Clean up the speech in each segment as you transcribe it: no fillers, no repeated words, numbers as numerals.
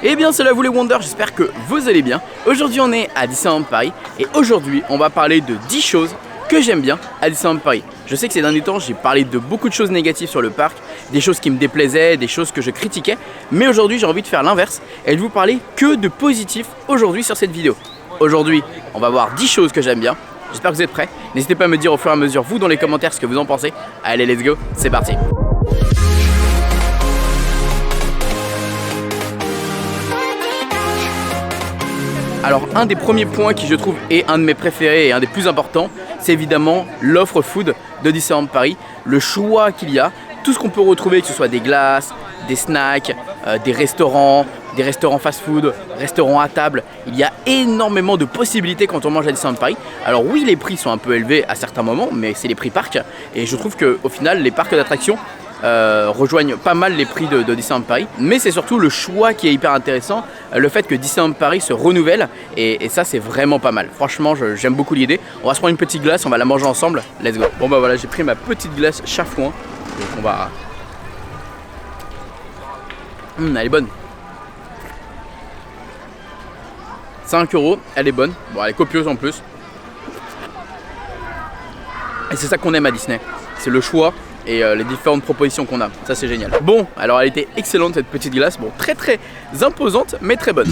Eh bien salut à vous les Wonders, j'espère que vous allez bien. Aujourd'hui on est à Disneyland Paris et aujourd'hui on va parler de 10 choses que j'aime bien à Disneyland Paris. Je sais que ces derniers temps j'ai parlé de beaucoup de choses négatives sur le parc, des choses qui me déplaisaient, des choses que je critiquais, mais aujourd'hui j'ai envie de faire l'inverse et de vous parler que de positif aujourd'hui sur cette vidéo. Aujourd'hui on va voir 10 choses que j'aime bien, j'espère que vous êtes prêts. N'hésitez pas à me dire au fur et à mesure vous dans les commentaires ce que vous en pensez. Allez let's go, c'est parti. Alors un des premiers points qui je trouve est un de mes préférés et un des plus importants, c'est évidemment l'offre food de Disneyland Paris, le choix qu'il y a, tout ce qu'on peut retrouver, que ce soit des glaces, des snacks, des restaurants fast-food, restaurants à table. Il y a énormément de possibilités quand on mange à Disneyland Paris. Alors oui, les prix sont un peu élevés à certains moments, mais c'est les prix parcs et je trouve qu'au final, les parcs d'attractions rejoignent pas mal les prix de Disneyland Paris, mais c'est surtout le choix qui est hyper intéressant, le fait que Disneyland Paris se renouvelle et ça c'est vraiment pas mal. Franchement j'aime beaucoup l'idée. On va se prendre une petite glace, on va la manger ensemble, let's go. Bon bah voilà, j'ai pris ma petite glace chafouin, donc on va... elle est bonne. 5 €, elle est bonne, bon elle est copieuse en plus. Et c'est ça qu'on aime à Disney, c'est le choix et les différentes propositions qu'on a, ça c'est génial. Bon, alors elle était excellente cette petite glace, bon très imposante mais très bonne.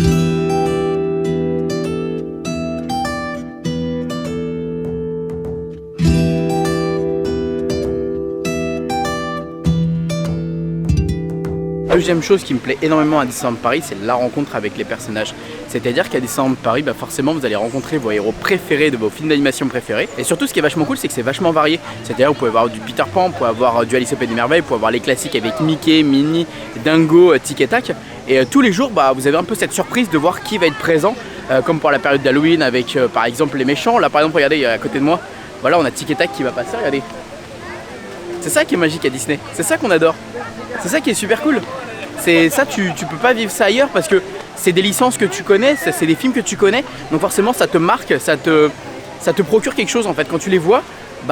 Deuxième chose qui me plaît énormément à Disneyland Paris, c'est la rencontre avec les personnages. C'est-à-dire qu'à Disneyland Paris, forcément vous allez rencontrer vos héros préférés de vos films d'animation préférés. Et surtout ce qui est vachement cool, c'est que c'est vachement varié. C'est-à-dire vous pouvez avoir du Peter Pan, vous pouvez avoir du Alice au Pays des Merveilles, vous pouvez avoir les classiques avec Mickey, Minnie, Dingo, Tic et Tac. Et tous les jours, vous avez un peu cette surprise de voir qui va être présent, comme pour la période d'Halloween avec par exemple les méchants. Là par exemple, regardez, à côté de moi, voilà, on a Tic et Tac qui va passer, regardez. C'est ça qui est magique à Disney, c'est ça qu'on adore. C'est ça qui est super cool. C'est ça, tu peux pas vivre ça ailleurs parce que c'est des licences que tu connais, c'est des films que tu connais, donc forcément ça te marque, ça te procure quelque chose en fait. Quand tu les vois,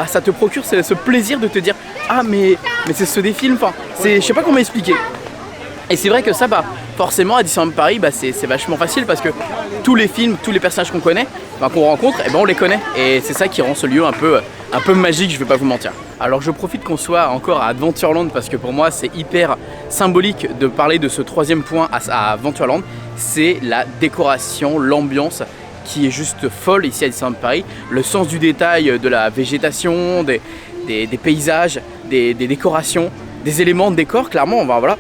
ça te procure ce plaisir de te dire ah mais c'est ceux des films, enfin je sais pas comment expliquer. Et c'est vrai que ça forcément à Disneyland Paris c'est vachement facile parce que tous les films, tous les personnages qu'on connaît, qu'on rencontre, on les connaît et c'est ça qui rend ce lieu un peu magique, je vais pas vous mentir. Alors je profite qu'on soit encore à Adventureland parce que pour moi c'est hyper symbolique de parler de ce troisième point à Adventureland, c'est la décoration, l'ambiance qui est juste folle ici à Disneyland Paris, le sens du détail de la végétation, des paysages, des décorations, des éléments de décor, clairement voilà.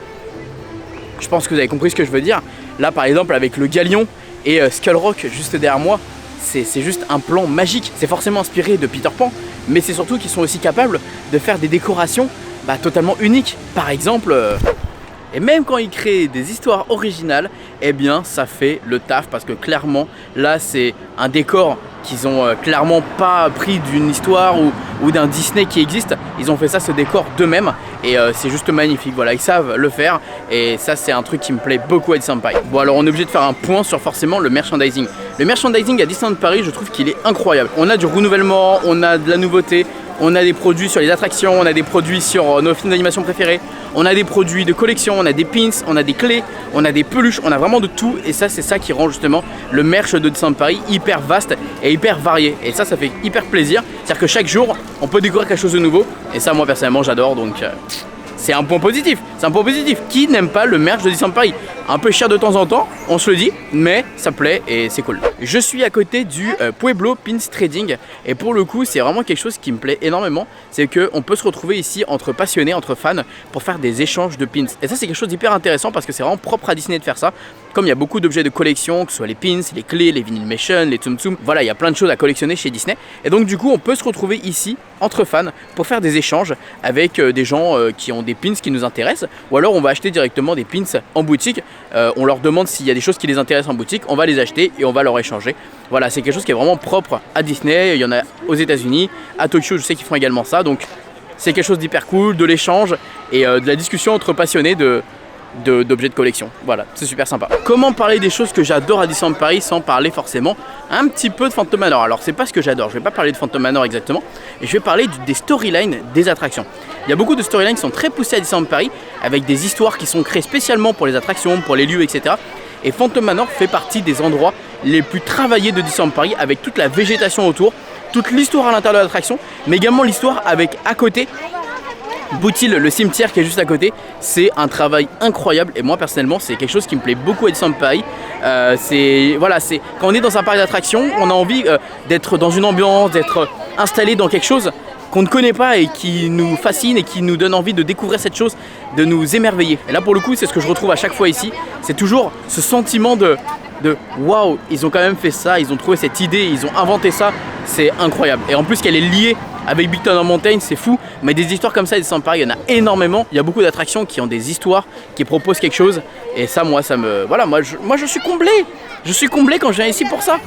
Je pense que vous avez compris ce que je veux dire. Là par exemple avec le Galion et Skull Rock juste derrière moi, c'est juste un plan magique. C'est forcément inspiré de Peter Pan, mais c'est surtout qu'ils sont aussi capables de faire des décorations totalement uniques. Par exemple, et même quand ils créent des histoires originales, ça fait le taf parce que clairement, là c'est un décor qu'ils ont clairement pas pris d'une histoire ou d'un Disney qui existe. Ils ont fait ça, ce décor d'eux-mêmes et c'est juste magnifique. Voilà, ils savent le faire et ça c'est un truc qui me plaît beaucoup à Disneyland Paris. Bon alors on est obligé de faire un point sur forcément le merchandising. Le merchandising à Disneyland Paris, je trouve qu'il est incroyable. On a du renouvellement, on a de la nouveauté, on a des produits sur les attractions, on a des produits sur nos films d'animation préférés, on a des produits de collection, on a des pins, on a des clés, on a des peluches, on a vraiment de tout et ça c'est ça qui rend justement le merch de Disneyland Paris hyper vaste et hyper varié et ça fait hyper plaisir. C'est-à-dire que chaque jour on peut découvrir quelque chose de nouveau et ça moi personnellement j'adore, donc c'est un point positif, c'est un point positif. Qui n'aime pas le merch de Disneyland Paris? Un peu cher de temps en temps, on se le dit, mais ça plaît et c'est cool. Je suis à côté du Pueblo Pins Trading et pour le coup c'est vraiment quelque chose qui me plaît énormément. C'est qu'on peut se retrouver ici entre passionnés, entre fans pour faire des échanges de pins. Et ça c'est quelque chose d'hyper intéressant parce que c'est vraiment propre à Disney de faire ça. Comme il y a beaucoup d'objets de collection, que ce soit les pins, les clés, les Vinylmation, les Tsum Tsum, voilà, il y a plein de choses à collectionner chez Disney. Et donc du coup on peut se retrouver ici entre fans pour faire des échanges avec des gens qui ont des pins qui nous intéressent, ou alors on va acheter directement des pins en boutique. On leur demande s'il y a des choses qui les intéressent en boutique, on va les acheter et on va leur échanger. Voilà, c'est quelque chose qui est vraiment propre à Disney. Il y en a aux États-Unis, à Tokyo, je sais qu'ils font également ça. Donc c'est quelque chose d'hyper cool, de l'échange et de la discussion entre passionnés d'objets de collection. Voilà, c'est super sympa. Comment parler des choses que j'adore à Disneyland Paris sans parler forcément un petit peu de Phantom Manor? Alors c'est pas ce que j'adore, je vais pas parler de Phantom Manor exactement, et je vais parler des storylines des attractions. Il y a beaucoup de storylines qui sont très poussées à Disneyland Paris, avec des histoires qui sont créées spécialement pour les attractions, pour les lieux, etc. Et Phantom Manor fait partie des endroits les plus travaillés de Disneyland Paris, avec toute la végétation autour, toute l'histoire à l'intérieur de l'attraction, mais également l'histoire avec à côté Bootil, le cimetière qui est juste à côté. C'est un travail incroyable et moi personnellement c'est quelque chose qui me plaît beaucoup à Disneyland Paris. Voilà, quand on est dans un parc d'attractions, on a envie d'être dans une ambiance, d'être installé dans quelque chose qu'on ne connaît pas et qui nous fascine et qui nous donne envie de découvrir cette chose, de nous émerveiller. Et là pour le coup c'est ce que je retrouve à chaque fois ici, c'est toujours ce sentiment de waouh, ils ont quand même fait ça, ils ont trouvé cette idée, ils ont inventé ça, c'est incroyable. Et en plus qu'elle est liée avec Big Thunder Mountain, c'est fou, mais des histoires comme ça, à Disneyland Paris, il y en a énormément. Il y a beaucoup d'attractions qui ont des histoires, qui proposent quelque chose, et ça, moi, ça me... Voilà, moi je suis comblé. Je suis comblé quand je viens ici pour ça.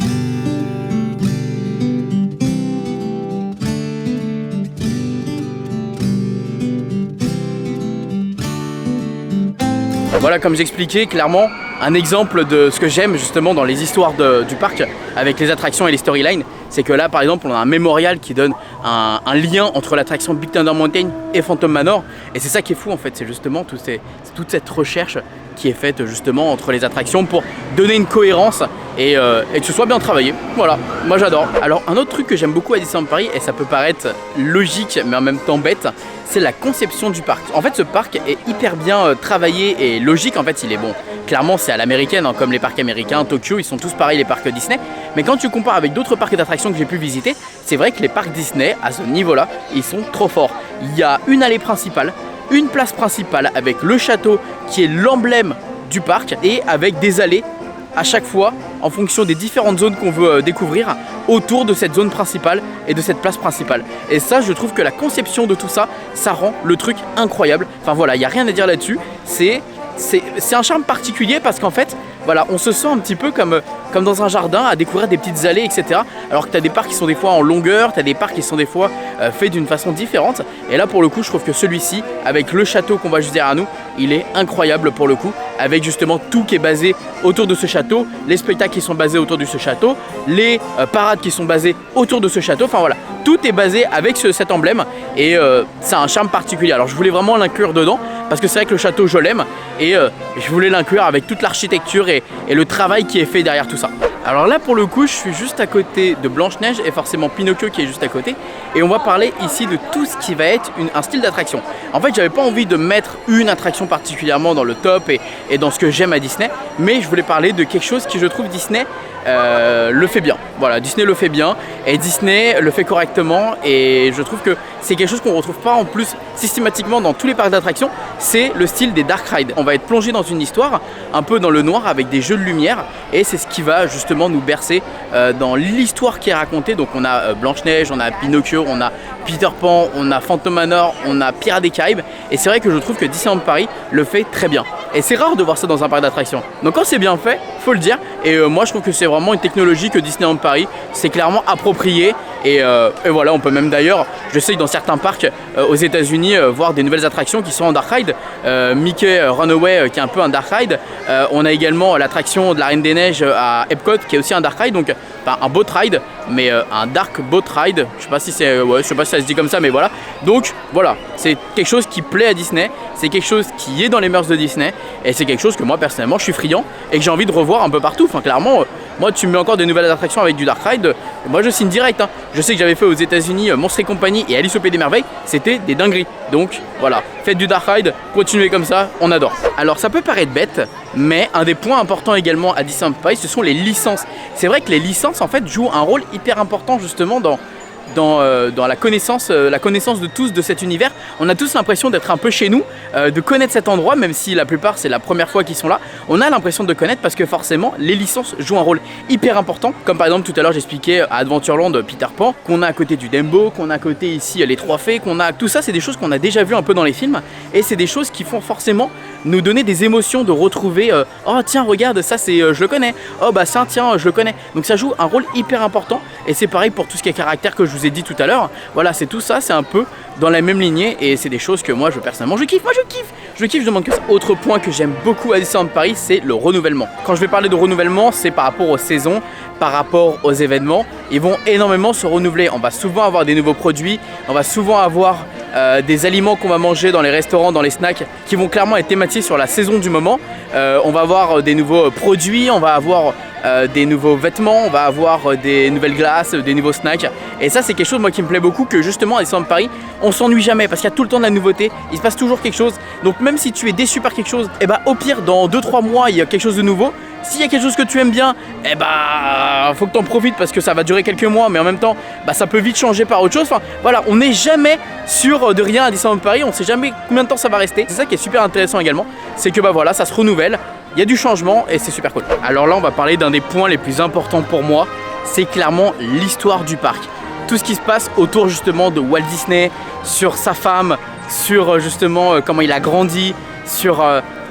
Voilà, comme j'expliquais, clairement, un exemple de ce que j'aime justement dans les histoires du parc avec les attractions et les storylines, c'est que là par exemple on a un mémorial qui donne un lien entre l'attraction Big Thunder Mountain et Phantom Manor, et c'est ça qui est fou en fait, c'est justement toute cette recherche qui est faite justement entre les attractions pour donner une cohérence et que ce soit bien travaillé. Voilà, moi j'adore. Alors un autre truc que j'aime beaucoup à Disneyland Paris, et ça peut paraître logique mais en même temps bête, c'est la conception du parc. En fait ce parc est hyper bien travaillé et logique, en fait il est bon. Clairement c'est à l'américaine, hein, comme les parcs américains, Tokyo, ils sont tous pareils les parcs Disney. Mais quand tu compares avec d'autres parcs d'attractions que j'ai pu visiter, c'est vrai que les parcs Disney à ce niveau-là, ils sont trop forts. Il y a une allée principale, une place principale avec le château qui est l'emblème du parc, et avec des allées à chaque fois en fonction des différentes zones qu'on veut découvrir autour de cette zone principale et de cette place principale. Et ça, je trouve que la conception de tout ça, ça rend le truc incroyable. Enfin voilà, il n'y a rien à dire là-dessus. C'est un charme particulier parce qu'en fait, voilà, on se sent un petit peu comme dans un jardin à découvrir des petites allées, etc. Alors que tu as des parcs qui sont des fois en longueur, tu as des parcs qui sont des fois faits d'une façon différente. Et là, pour le coup, je trouve que celui-ci, avec le château qu'on va juste derrière nous, il est incroyable pour le coup, avec justement tout qui est basé autour de ce château, les spectacles qui sont basés autour de ce château, les parades qui sont basées autour de ce château. Enfin voilà, tout est basé avec cet emblème et c'est un charme particulier. Alors je voulais vraiment l'inclure dedans parce que c'est vrai que le château je l'aime et je voulais l'inclure avec toute l'architecture et le travail qui est fait derrière tout ça. Alors là pour le coup je suis juste à côté de Blanche-Neige et forcément Pinocchio qui est juste à côté, et on va parler ici de tout ce qui va être un style d'attraction. En fait j'avais pas envie de mettre une attraction particulièrement dans le top et dans ce que j'aime à Disney, mais je voulais parler de quelque chose qui je trouve Disney le fait bien. Voilà, Disney le fait bien et Disney le fait correctement, et je trouve que c'est quelque chose qu'on retrouve pas en plus systématiquement dans tous les parcs d'attractions, c'est le style des dark rides. On va être plongé dans une histoire un peu dans le noir avec des jeux de lumière, et c'est ce qui va justement nous bercer dans l'histoire qui est racontée. Donc on a Blanche-Neige, on a Pinocchio, on a Peter Pan, on a Phantom Manor, on a Pirates des Caraïbes, et c'est vrai que je trouve que Disneyland Paris le fait très bien. Et c'est rare de voir ça dans un parc d'attractions. Donc quand c'est bien fait, faut le dire. Et moi je trouve que c'est vraiment une technologie que Disneyland Paris s'est clairement appropriée. Et voilà, on peut même d'ailleurs, je sais que dans certains parcs aux États-Unis, voir des nouvelles attractions qui sont en dark ride. Mickey Runaway qui est un peu un dark ride. On a également l'attraction de la Reine des Neiges à Epcot qui est aussi un dark ride. Donc pas un boat ride, mais un dark boat ride. Je sais pas si c'est, je sais pas si ça se dit comme ça, mais voilà. Donc voilà, c'est quelque chose qui plaît à Disney. C'est quelque chose qui est dans les mœurs de Disney. Et c'est quelque chose que moi personnellement je suis friand et que j'ai envie de revoir un peu partout. Enfin clairement, moi tu me mets encore des nouvelles attractions avec du dark ride, moi je signe direct. Je sais que j'avais fait aux États-Unis Monstres et compagnie et Alice au Pays des Merveilles, c'était des dingueries. Donc voilà, faites du dark ride, continuez comme ça, on adore. Alors ça peut paraître bête, mais un des points importants également à Disneyland Paris, ce sont les licences. C'est vrai que les licences en fait jouent un rôle hyper important justement dans la connaissance de tous de cet univers. On a tous l'impression d'être un peu chez nous, de connaître cet endroit, même si la plupart c'est la première fois qu'ils sont là. On a l'impression de connaître parce que forcément les licences jouent un rôle hyper important. Comme par exemple tout à l'heure j'expliquais à Adventureland Peter Pan, qu'on a à côté du Dumbo, qu'on a à côté ici les Trois Fées, qu'on a tout ça, c'est des choses qu'on a déjà vu un peu dans les films, et c'est des choses qui font forcément nous donner des émotions de retrouver oh tiens regarde ça c'est je le connais, oh bah ça tiens je le connais. Donc ça joue un rôle hyper important, et c'est pareil pour tout ce qui est caractère que je vous ai dit tout à l'heure. Voilà, c'est tout ça, c'est un peu dans la même lignée, et c'est des choses que moi personnellement je kiffe, je demande que ça. Autre point que j'aime beaucoup à Disneyland Paris, c'est le renouvellement. Quand je vais parler de renouvellement, c'est par rapport aux saisons, par rapport aux événements. Ils vont énormément se renouveler, on va souvent avoir des nouveaux produits, on va souvent avoir des aliments qu'on va manger dans les restaurants, dans les snacks, qui vont clairement être thématisés sur la saison du moment. On va avoir des nouveaux produits, on va avoir des nouveaux vêtements, on va avoir des nouvelles glaces, des nouveaux snacks. Et ça c'est quelque chose moi qui me plaît beaucoup, que justement à Disneyland Paris, on s'ennuie jamais parce qu'il y a tout le temps de la nouveauté, il se passe toujours quelque chose. Donc même si tu es déçu par quelque chose, et bah au pire dans 2-3 mois il y a quelque chose de nouveau. S'il y a quelque chose que tu aimes bien, eh bah faut que tu en profites parce que ça va durer quelques mois, mais en même temps bah, ça peut vite changer par autre chose. Enfin voilà, on n'est jamais sûr de rien à Disneyland Paris, on sait jamais combien de temps ça va rester. C'est ça qui est super intéressant également, c'est que bah voilà, ça se renouvelle, il y a du changement et c'est super cool. Alors là on va parler d'un des points les plus importants pour moi, c'est clairement l'histoire du parc. Tout ce qui se passe autour justement de Walt Disney, sur sa femme, sur justement comment il a grandi, sur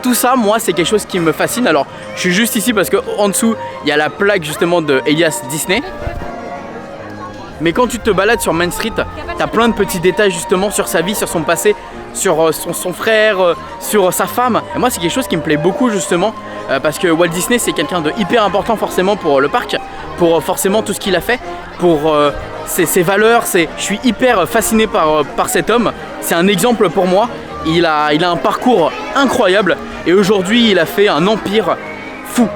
tout ça, moi c'est quelque chose qui me fascine. Alors je suis juste ici parce qu'en dessous il y a la plaque justement de Elias Disney. Mais quand tu te balades sur Main Street, tu as plein de petits détails justement sur sa vie, sur son passé, sur son frère, sur sa femme. Et moi c'est quelque chose qui me plaît beaucoup justement parce que Walt Disney c'est quelqu'un de hyper important forcément pour le parc, pour forcément tout ce qu'il a fait, pour ses valeurs. Je suis hyper fasciné par cet homme, c'est un exemple pour moi. Il a un parcours incroyable et aujourd'hui il a fait un empire fou.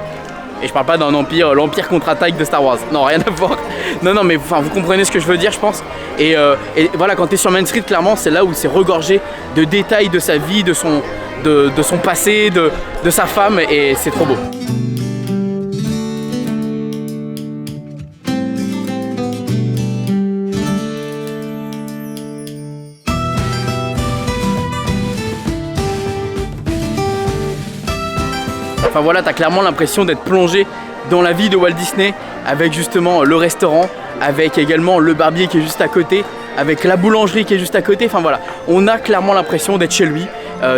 Et je parle pas d'un empire, l'empire contre-attaque de Star Wars. Non, rien à voir. Non, mais enfin, vous comprenez ce que je veux dire, je pense. Et voilà, quand tu es sur Main Street, clairement, c'est là où c'est regorgé de détails de sa vie, de son passé, de sa femme, et c'est trop beau. Enfin voilà, t'as clairement l'impression d'être plongé dans la vie de Walt Disney, avec justement le restaurant, avec également le barbier qui est juste à côté, avec la boulangerie qui est juste à côté. Enfin voilà, on a clairement l'impression d'être chez lui,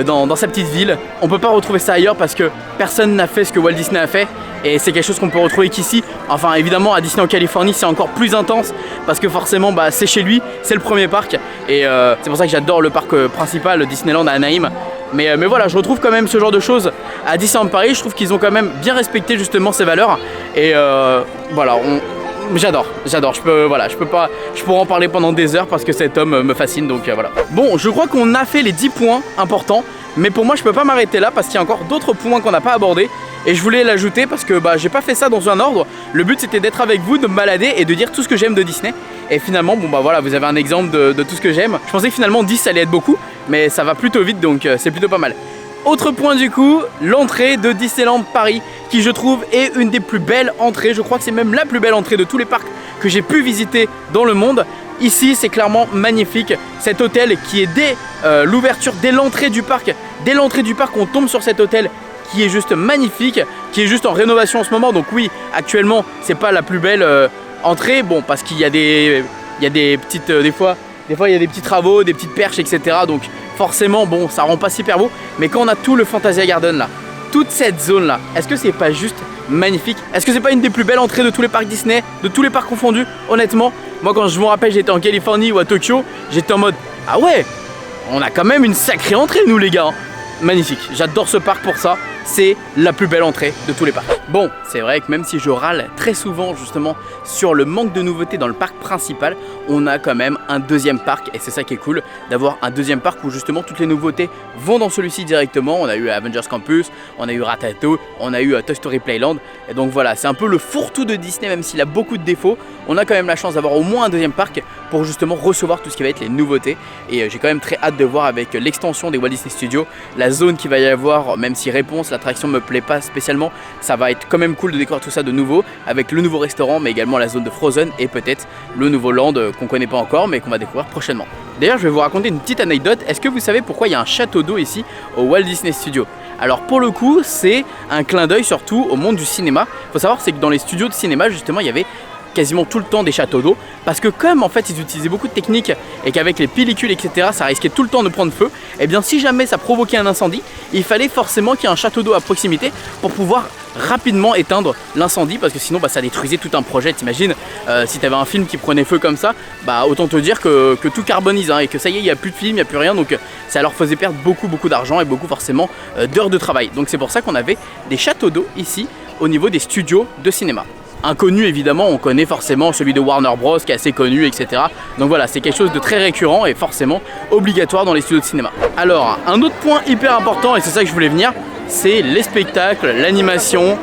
dans sa petite ville. On peut pas retrouver ça ailleurs parce que personne n'a fait ce que Walt Disney a fait. Et c'est quelque chose qu'on peut retrouver qu'ici. Enfin évidemment à Disney en Californie c'est encore plus intense parce que forcément bah, c'est chez lui, c'est le premier parc. Et c'est pour ça que j'adore le parc principal, Disneyland à Anaheim. Mais voilà, je retrouve quand même ce genre de choses à Disneyland Paris. Je trouve qu'ils ont quand même bien respecté justement ces valeurs. Et voilà, j'adore. Je pourrais en parler pendant des heures parce que cet homme me fascine. Donc voilà. Bon, je crois qu'on a fait les 10 points importants. Mais pour moi, je peux pas m'arrêter là parce qu'il y a encore d'autres points qu'on n'a pas abordés. Et je voulais l'ajouter parce que bah, j'ai pas fait ça dans un ordre. Le but c'était d'être avec vous, de me balader et de dire tout ce que j'aime de Disney. Et finalement, bon bah voilà, vous avez un exemple de tout ce que j'aime. Je pensais que finalement 10 ça allait être beaucoup, mais ça va plutôt vite donc c'est plutôt pas mal. Autre point du coup, l'entrée de Disneyland Paris, qui je trouve est une des plus belles entrées. Je crois que c'est même la plus belle entrée de tous les parcs que j'ai pu visiter dans le monde. Ici c'est clairement magnifique, cet hôtel qui est dès l'ouverture, dès l'entrée du parc. Dès l'entrée du parc on tombe sur cet hôtel qui est juste magnifique, qui est juste en rénovation en ce moment. Donc oui, actuellement c'est pas la plus belle entrée, bon parce qu'il y a des petites, des fois il y a des petits travaux, des petites perches etc. Donc forcément bon ça rend pas super beau. Mais quand on a tout le Fantasia Garden là, toute cette zone là, est-ce que c'est pas juste magnifique? Est-ce que c'est pas une des plus belles entrées de tous les parcs Disney, de tous les parcs confondus? Honnêtement, moi quand je me rappelle j'étais en Californie ou à Tokyo, j'étais en mode ah ouais, on a quand même une sacrée entrée nous les gars. Magnifique, j'adore ce parc pour ça, c'est la plus belle entrée de tous les parcs. Bon, c'est vrai que même si je râle très souvent justement sur le manque de nouveautés dans le parc principal, on a quand même un deuxième parc et c'est ça qui est cool, d'avoir un deuxième parc où justement toutes les nouveautés vont dans celui-ci directement. On a eu Avengers Campus, on a eu Ratatouille, on a eu Toy Story Playland, et donc voilà, c'est un peu le fourre-tout de Disney même s'il a beaucoup de défauts. On a quand même la chance d'avoir au moins un deuxième parc pour justement recevoir tout ce qui va être les nouveautés, et j'ai quand même très hâte de voir avec l'extension des Walt Disney Studios, la zone qu'il va y avoir, même si Réponse, l'attraction me plaît pas spécialement, ça va être quand même cool de découvrir tout ça de nouveau, avec le nouveau restaurant mais également la zone de Frozen et peut-être le nouveau land qu'on connaît pas encore mais qu'on va découvrir prochainement. D'ailleurs je vais vous raconter une petite anecdote. Est-ce que vous savez pourquoi il y a un château d'eau ici au Walt Disney Studios? Alors pour le coup c'est un clin d'œil surtout au monde du cinéma. Faut savoir c'est que dans les studios de cinéma justement il y avait quasiment tout le temps des châteaux d'eau parce que comme en fait ils utilisaient beaucoup de techniques et qu'avec les pellicules etc ça risquait tout le temps de prendre feu, et bien si jamais ça provoquait un incendie il fallait forcément qu'il y ait un château d'eau à proximité pour pouvoir rapidement éteindre l'incendie parce que sinon bah, ça détruisait tout un projet. T'imagines si tu avais un film qui prenait feu comme ça, bah autant te dire que tout carbonise hein, et que ça y est il n'y a plus de film, il n'y a plus rien, donc ça leur faisait perdre beaucoup d'argent et beaucoup forcément d'heures de travail. Donc c'est pour ça qu'on avait des châteaux d'eau ici au niveau des studios de cinéma. inconnus évidemment, on connaît forcément celui de Warner Bros qui est assez connu, etc. Donc voilà, c'est quelque chose de très récurrent et forcément obligatoire dans les studios de cinéma. Alors, un autre point hyper important, et c'est ça que je voulais venir, c'est les spectacles, l'animation,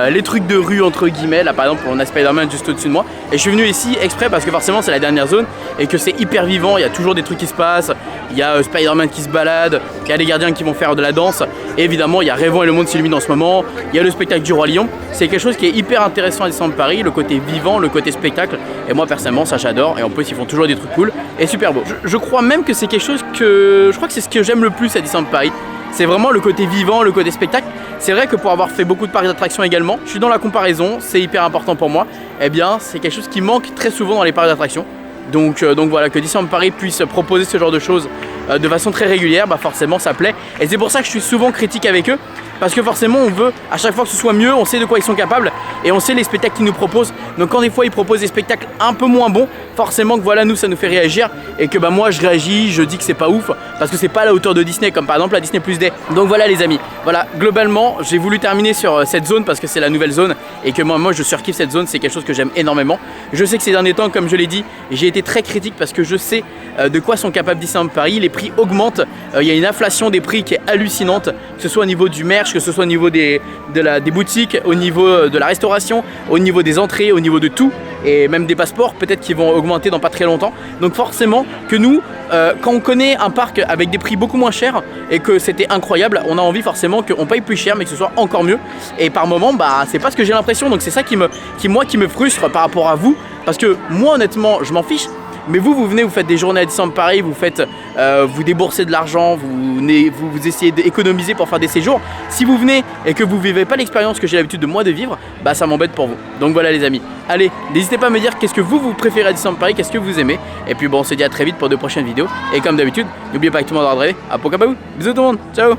les trucs de rue entre guillemets. Là par exemple on a Spider-Man juste au-dessus de moi et je suis venu ici exprès parce que forcément c'est la dernière zone et que c'est hyper vivant, il y a toujours des trucs qui se passent, il y a Spider-Man qui se balade, il y a les gardiens qui vont faire de la danse et évidemment il y a Rêvant et le monde s'illumine en ce moment, il y a le spectacle du Roi Lion. C'est quelque chose qui est hyper intéressant à Disneyland Paris, le côté vivant, le côté spectacle, et moi personnellement ça j'adore et en plus ils font toujours des trucs cool et super beaux. Je crois même que c'est quelque chose que, je crois que c'est ce que j'aime le plus à Disneyland Paris. C'est vraiment le côté vivant, le côté spectacle. C'est vrai que pour avoir fait beaucoup de parcs d'attractions également, je suis dans la comparaison, c'est hyper important pour moi. Eh bien, c'est quelque chose qui manque très souvent dans les parcs d'attractions. Donc voilà, que Disneyland Paris puisse proposer ce genre de choses de façon très régulière, bah forcément ça plaît. Et c'est pour ça que je suis souvent critique avec eux. Parce que forcément on veut à chaque fois que ce soit mieux, on sait de quoi ils sont capables et on sait les spectacles qu'ils nous proposent. Donc quand des fois ils proposent des spectacles un peu moins bons, forcément que voilà, nous ça nous fait réagir et que bah moi je réagis, je dis que c'est pas ouf parce que c'est pas à la hauteur de Disney, comme par exemple la Disney Plus Day. Donc voilà les amis, voilà, globalement j'ai voulu terminer sur cette zone parce que c'est la nouvelle zone et que moi je surkiffe cette zone, c'est quelque chose que j'aime énormément. Je sais que ces derniers temps, comme je l'ai dit, j'ai été très critique parce que je sais de quoi sont capables Disneyland Paris. Les prix augmentent, il y a une inflation des prix qui est hallucinante, que ce soit au niveau du merch, que ce soit au niveau des boutiques, au niveau de la restauration, au niveau des entrées, au niveau de tout, et même des passeports peut-être qui vont augmenter dans pas très longtemps. Donc forcément que nous, quand on connaît un parc avec des prix beaucoup moins chers et que c'était incroyable, on a envie forcément qu'on paye plus cher mais que ce soit encore mieux. Et par moment, bah c'est pas ce que j'ai l'impression, donc c'est ça qui me frustre par rapport à vous, parce que moi honnêtement je m'en fiche. Mais vous venez, vous faites des journées à Disneyland Paris, vous déboursez de l'argent, vous essayez d'économiser pour faire des séjours. Si vous venez et que vous vivez pas l'expérience que j'ai l'habitude de moi de vivre, bah ça m'embête pour vous. Donc voilà les amis, allez, n'hésitez pas à me dire qu'est-ce que vous préférez à Disneyland Paris, qu'est-ce que vous aimez. Et puis bon, on se dit à très vite pour de prochaines vidéos. Et comme d'habitude, n'oubliez pas que tout le monde aura rêvé. À Pokapau, bisous tout le monde, ciao.